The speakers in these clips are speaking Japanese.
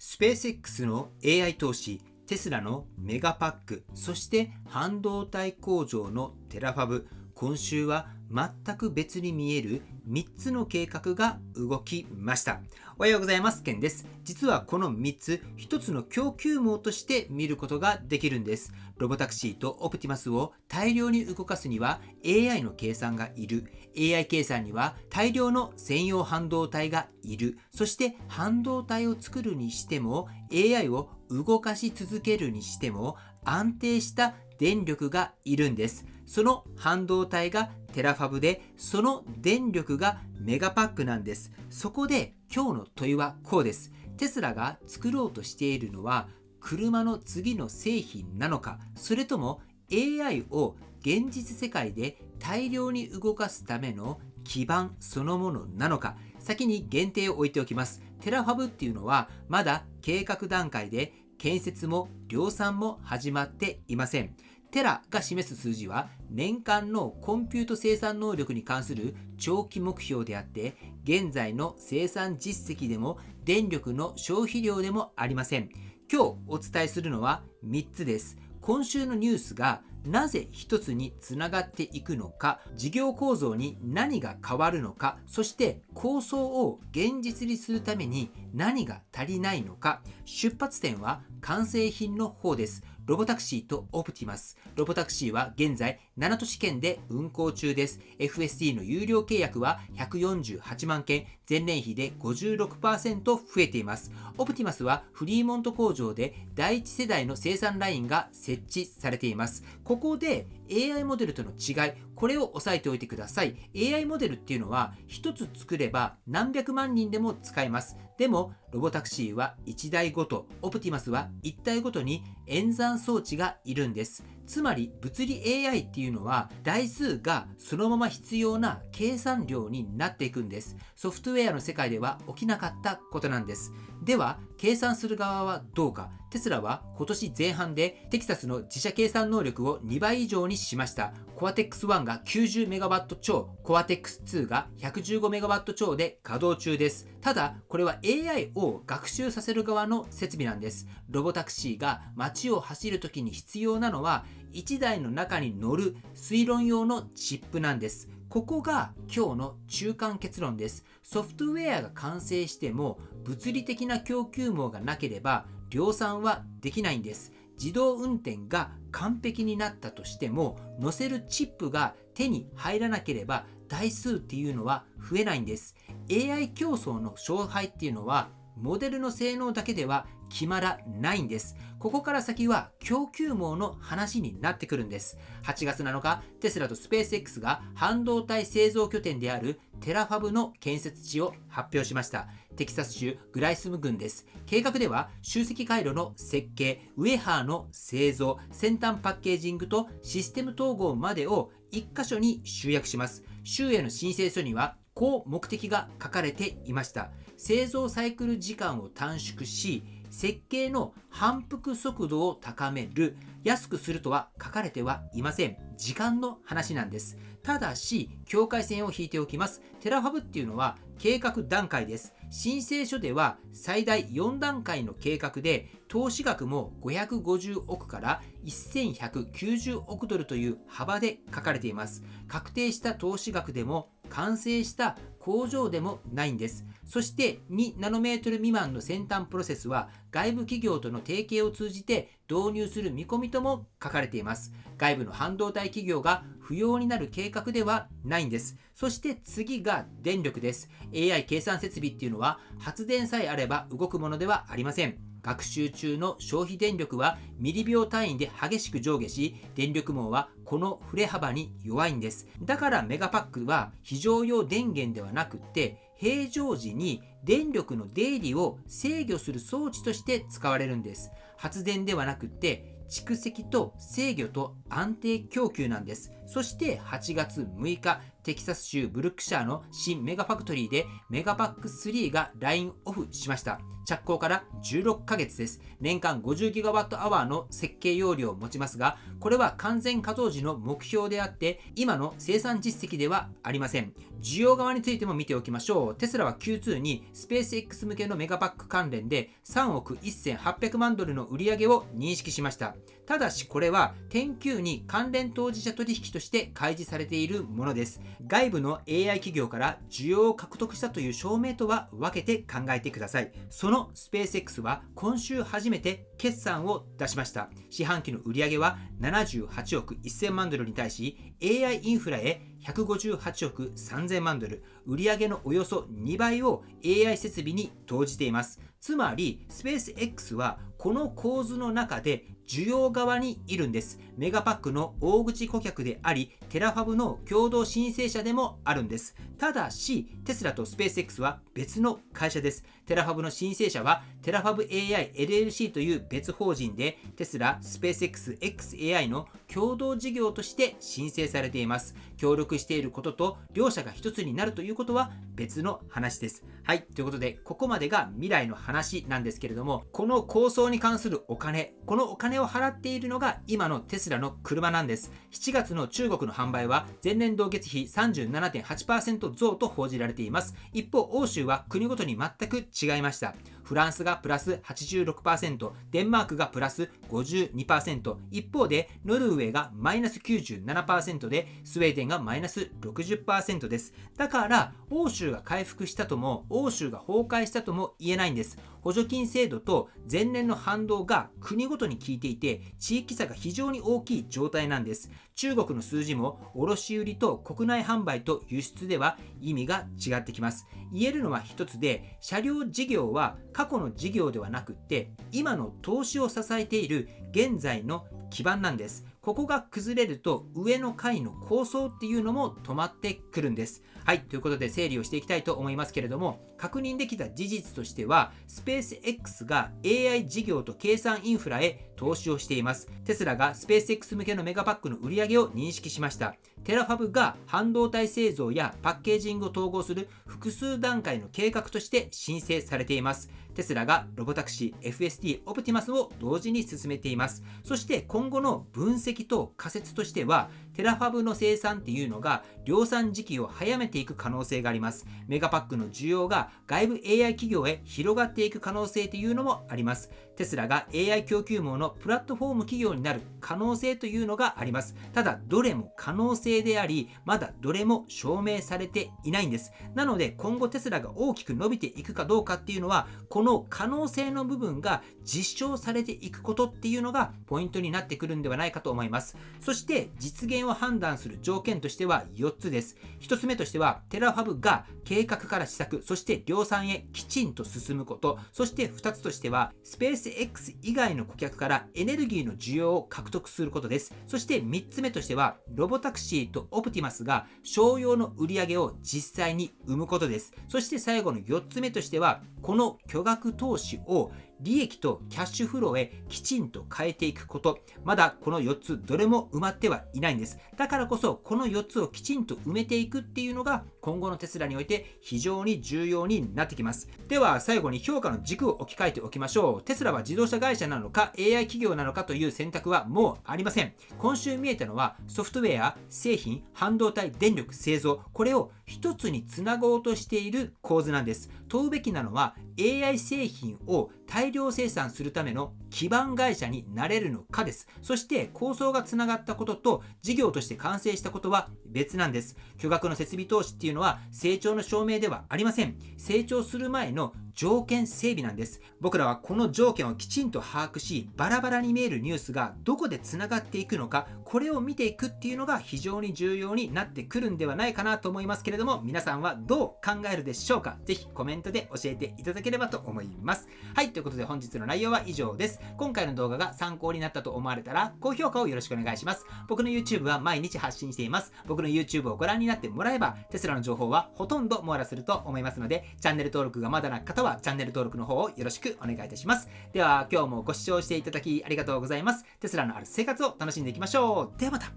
スペース X の AI 投資、テスラのメガパック、そして半導体工場のテラファブ、今週は全く別に見える3つの計画が動きました。おはようございます。ケンです。実はこの3つ、1つの供給網として見ることができるんです。ロボタクシーとオプティマスを大量に動かすには AI の計算がいる。AI 計算には大量の専用半導体がいる。そして半導体を作るにしても AI を動かし続けるにしても安定した電力がいるんです。その半導体がテラファブで、その電力がメガパックなんです。そこで今日の問いはこうです。テスラが作ろうとしているのは車の次の製品なのか、それとも AI を現実世界で大量に動かすための基盤そのものなのか。先に限定を置いておきます。テラファブっていうのはまだ計画段階で建設も量産も始まっていません。テラが示す数字は年間のコンピュート生産能力に関する長期目標であって、現在の生産実績でも電力の消費量でもありません。今日お伝えするのは3つです。今週のニュースがなぜ一つにつながっていくのか、事業構造に何が変わるのか、そして構想を現実にするために何が足りないのか。出発点は完成品の方です。ロボタクシーとオプティマス。ロボタクシーは現在7都市圏で運行中です。FSD の有料契約は148万件、前年比で 56% 増えています。オプティマスはフリーモント工場で第一世代の生産ラインが設置されています。ここで AI モデルとの違い、これを押さえておいてください。AI モデルっていうのは一つ作れば何百万人でも使えます。でもロボタクシーは1台ごと、オプティマスは1台ごとに演算装置がいるんです。つまり物理 AI っていうのは台数がそのまま必要な計算量になっていくんです。ソフトウェアの世界では起きなかったことなんです。では計算する側はどうか。テスラは今年前半でテキサスの自社計算能力を2倍以上にしました。コアテックス1が90メガワット超、コアテックス2が115メガワット超で稼働中です。ただこれは AI を学習させる側の設備なんです。ロボタクシーが街を走るときに必要なのは1台の中に乗る推論用のチップなんです。ここが今日の中間結論です。ソフトウェアが完成しても物理的な供給網がなければ量産はできないんです。自動運転が完璧になったとしても乗せるチップが手に入らなければ台数っていうのは増えないんです。 AI 競争の勝敗っていうのはモデルの性能だけでは決まらないんです。ここから先は供給網の話になってくるんです。8月7日、テスラとスペース X が半導体製造拠点であるテラファブの建設地を発表しました。テキサス州グライスム郡です。計画では集積回路の設計、ウェハーの製造、先端パッケージングとシステム統合までを1箇所に集約します。州への申請書にはこう目的が書かれていました。製造サイクル時間を短縮し、設計の反復速度を高める、安くするとは書かれてはいません。時間の話なんです。ただし境界線を引いておきます。テラファブっていうのは計画段階です。申請書では最大4段階の計画で投資額も550億から1190億ドルという幅で書かれています。確定した投資額でも完成した工場でもないんです。そして2ナノメートル未満の先端プロセスは外部企業との提携を通じて導入する見込みとも書かれています。外部の半導体企業が不要になる計画ではないんです。そして次が電力です。AI 計算設備っていうのは発電さえあれば動くものではありません。学習中の消費電力はミリ秒単位で激しく上下し、電力網はこの振れ幅に弱いんです。だからメガパックは非常用電源ではなくって平常時に電力の出入りを制御する装置として使われるんです。発電ではなくって蓄積と制御と安定供給なんです。そして8月6日、テキサス州ブルックシャーの新メガファクトリーでメガパック3がラインオフしました。着工から16ヶ月です。年間 50GWh の設計容量を持ちますが、これは完全稼働時の目標であって、今の生産実績ではありません。需要側についても見ておきましょう。テスラは Q2 にスペース X 向けのメガパック関連で3億1800万ドルの売り上げを認識しました。ただしこれは 10Q に関連当事者取引として開示されているものです。外部の AI 企業から需要を獲得したという証明とは分けて考えてください。そのスペース X は今週初めて決算を出しました。四半期の売上は78億1000万ドルに対し AI インフラへ158億3000万ドル、売上のおよそ2倍を AI 設備に投じています。つまりスペース X はこの構図の中で需要側にいるんです。メガパックの大口顧客であり、テラファブの共同申請者でもあるんです。ただし、テスラとスペース X は別の会社です。テラファブの申請者はテラファブ AI LLC という別法人で、テスラ、スペース X、XAI の共同事業として申請されています。協力していることと両者が一つになるということは別の話です。はい、ということでここまでが未来の話なんですけれども、この構想に関するお金、このお金を払っているのが今のテスラの車なんです。7月の中国の販売は前年同月比 37.8% 増と報じられています。一方、欧州は国ごとに全く違いました。フランスがプラス 86%、デンマークがプラス 52%、一方でノルウェーがマイナス 97% で、スウェーデンがマイナス 60% です。だから欧州が回復したとも欧州が崩壊したとも言えないんです。補助金制度と前年の反動が国ごとに効いていて、地域差が非常に大きい状態なんです。中国の数字も卸売と国内販売と輸出では意味が違ってきます。言えるのは一つで、車両事業は過去の事業ではなくって今の投資を支えている現在の基盤なんです。ここが崩れると上の階の構想っていうのも止まってくるんです。はい、ということで整理をしていきたいと思いますけれども、確認できた事実としては、スペース X が AI 事業と計算インフラへ投資をしています。テスラがスペース X 向けのメガパックの売り上げを認識しました。テラファブが半導体製造やパッケージングを統合する複数段階の計画として申請されています。テスラがロボタクシー FSD オプティマスを同時に進めています。そして今後の分析と仮説としては、テラファブの生産っていうのが量産時期を早めていく可能性があります。メガパックの需要が外部 AI 企業へ広がっていく可能性というのもあります。テスラが AI 供給網のプラットフォーム企業になる可能性というのがあります。ただどれも可能性であり、まだどれも証明されていないんです。なので今後テスラが大きく伸びていくかどうかっていうのは、この可能性の部分が実証されていくことっていうのがポイントになってくるんではないかと思います。そして実現を判断する条件としては4つです。1つ目としては、テラファブが計画から施策、そして量産へきちんと進むこと。そして2つとしては、スペース X 以外の顧客からエネルギーの需要を獲得することです。そして3つ目としては、ロボタクシーとオプティマスが商用の売り上げを実際に生むことです。そして最後の4つ目としては、この巨額投資を利益とキャッシュフローへきちんと変えていくこと。まだこの4つどれも埋まってはいないんです。だからこそこの4つをきちんと埋めていくっていうのが今後のテスラにおいて非常に重要になってきます。では最後に評価の軸を置き換えておきましょう。テスラは自動車会社なのか AI 企業なのかという選択はもうありません。今週見えたのはソフトウェア、製品、半導体、電力、製造、これを一つにつなごうとしている構図なんです。問うべきなのは AI 製品を大量生産するための基盤会社になれるのかです。そして構想がつながったことと事業として完成したことは別なんです。巨額の設備投資っていうのは成長の証明ではありません。成長する前の条件整備なんです。僕らはこの条件をきちんと把握し、バラバラに見えるニュースがどこでつながっていくのか、これを見ていくっていうのが非常に重要になってくるんではないかなと思いますけれども、皆さんはどう考えるでしょうか。ぜひコメントで教えていただければと思います。はい、ということで本日の内容は以上です。今回の動画が参考になったと思われたら高評価をよろしくお願いします。僕の YouTube は毎日発信しています。僕の YouTube をご覧になってもらえばテスラの情報はほとんど網羅すると思いますので、チャンネル登録がまだな方ははチャンネル登録の方をよろしくお願いいたします。では今日もご視聴していただきありがとうございます。テスラのある生活を楽しんでいきましょう。ではまた。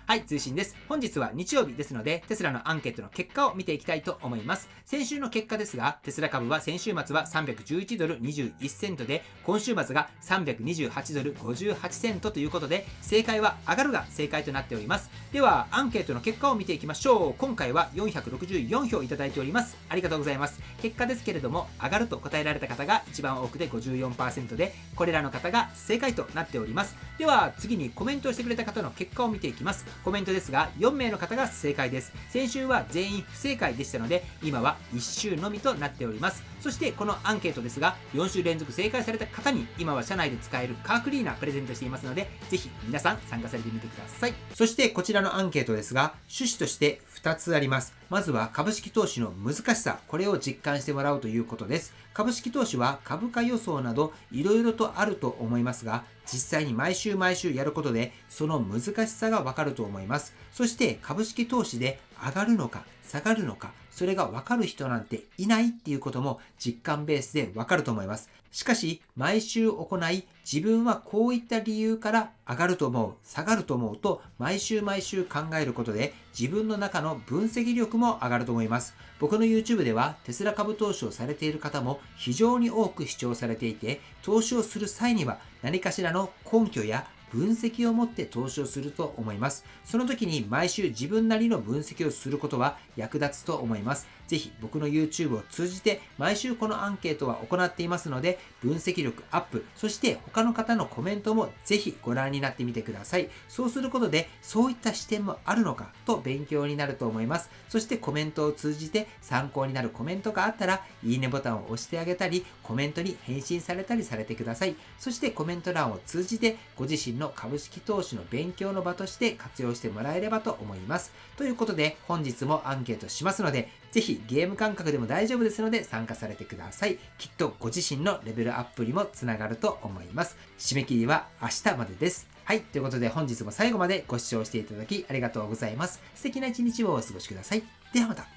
はい、通信です。本日は日曜日ですので、テスラのアンケートの結果を見ていきたいと思います。先週の結果ですが、テスラ株は先週末は311ドル21セントで、今週末が328ドル58セントということで、正解は上がるが正解となっております。では、アンケートの結果を見ていきましょう。今回は464票いただいております。ありがとうございます。結果ですけれども、上がると答えられた方が一番多くで 54% で、これらの方が正解となっております。では、次にコメントをしてくれた方の結果を見ていきます。コメントですが、4名の方が正解です。先週は全員不正解でしたので、今は1週のみとなっております。そしてこのアンケートですが、4週連続正解された方に今は社内で使えるカークリーナープレゼントしていますので、ぜひ皆さん参加されてみてください。そしてこちらのアンケートですが、趣旨として2つあります。まずは株式投資の難しさ、これを実感してもらうということです。株式投資は株価予想などいろいろとあると思いますが、実際に毎週やることでその難しさがわかると思います。そして株式投資で上がるのか下がるのか、それがわかる人なんていないっていうことも実感ベースでわかると思います。しかし毎週行い、自分はこういった理由から上がると思う、下がると思うと毎週考えることで自分の中の分析力も上がると思います。僕の YouTube ではテスラ株投資をされている方も非常に多く視聴されていて、投資をする際には何かしらの根拠や分析を持って投資をすると思います。その時に毎週自分なりの分析をすることは役立つと思います。ぜひ僕の YouTube を通じて毎週このアンケートは行っていますので、分析力アップ、そして他の方のコメントもぜひご覧になってみてください。そうすることでそういった視点もあるのかと勉強になると思います。そしてコメントを通じて参考になるコメントがあったら、いいねボタンを押してあげたり、コメントに返信されたりされてください。そしてコメント欄を通じてご自身の株式投資の勉強の場として活用してもらえればと思います。ということで本日もアンケートしますので、ぜひゲーム感覚でも大丈夫ですので参加されてください。きっとご自身のレベルアップにもつながると思います。締め切りは明日までです。はい、ということで本日も最後までご視聴していただきありがとうございます。素敵な一日をお過ごしください。ではまた。